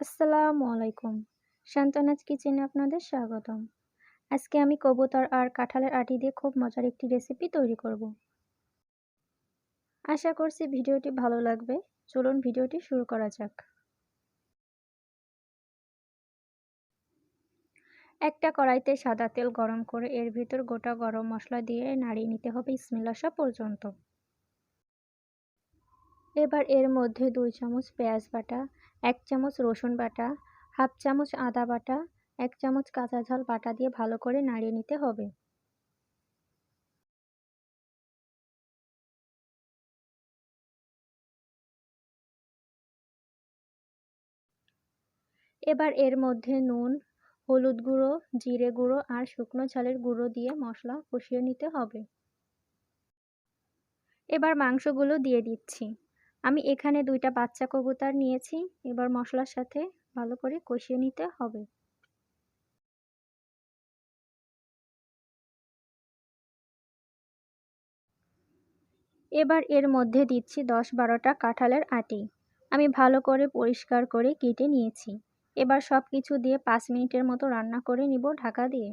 আসসালামু আলাইকুম। শান্তনাজ কিচেনে আপনাদের স্বাগতম। আজকে আমি কবুতর আর কাঁঠালের আটি দিয়ে খুব মজার একটি রেসিপি তৈরি করব। আশা করছি ভিডিওটি ভালো লাগবে। চলুন ভিডিওটি শুরু করা যাক। একটা কড়াইতে সাদা তেল গরম করে এর ভিতর গোটা গরম মশলা দিয়ে নাড়িয়ে নিতে হবে স্মেল আসা পর্যন্ত। এবার এর মধ্যে 2 চামচ পেঁয়াজ বাটা, 1 চামচ রসুন বাটা, হাফ চামচ আদা বাটা, 1 চামচ কাঁচা ঝাল বাটা দিয়ে ভালো করে নাড়িয়ে নিতে হবে। এবার এর মধ্যে নুন, হলুদ গুঁড়ো, জিরে গুঁড়ো আর শুকনো ঝালের গুঁড়ো দিয়ে মশলা কষিয়ে নিতে হবে। এবার মাংসগুলো দিয়ে দিচ্ছি। আমি এখানে 2টা বাচ্চা কবুতর নিয়েছি। এবার মশলার সাথে ভালো করে কষিয়ে নিতে হবে। এবার এর মধ্যে দিচ্ছি 10-12টা কাঁঠালের আটি। আমি ভালো করে পরিষ্কার করে কেটে নিয়েছি। এবার সব কিছু দিয়ে 5 মিনিটের মতো রান্না করে নিব ঢাকা দিয়ে।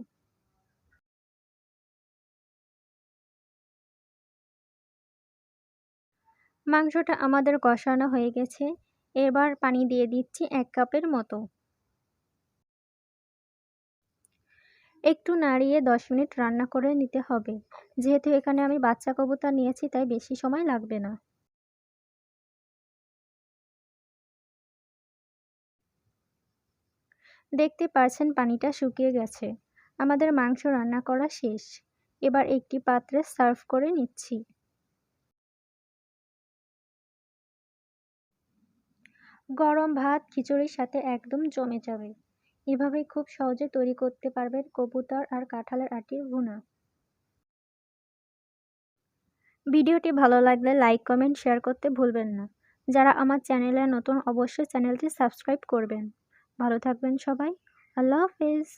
মাংসটা আমাদের কষানো হয়ে গেছে। এবার পানি দিয়ে দিচ্ছি 1 কাপের মতো। একটু নাড়িয়ে 10 মিনিট রান্না করে নিতে হবে। যেহেতু এখানে আমি বাচ্চা কবুতর নিয়েছি তাই বেশি সময় লাগবে না। দেখতে পারছেন পানিটা শুকিয়ে গেছে। আমাদের মাংস রান্না করা শেষ। এবার একটি পাত্রে সার্ভ করে নিচ্ছি। গরম ভাত খিচুড়ির সাথে একদম জমে যাবে। এভাবেই খুব সহজে তৈরি করতে পারবেন কবুতর আর কাঁঠালের আটির ভুনা। ভিডিওটি ভালো লাগলে লাইক, কমেন্ট, শেয়ার করতে ভুলবেন না। যারা আমার চ্যানেলে নতুন অবশ্যই চ্যানেলটি সাবস্ক্রাইব করবেন। ভালো থাকবেন সবাই। আল্লাহ হাফেজ।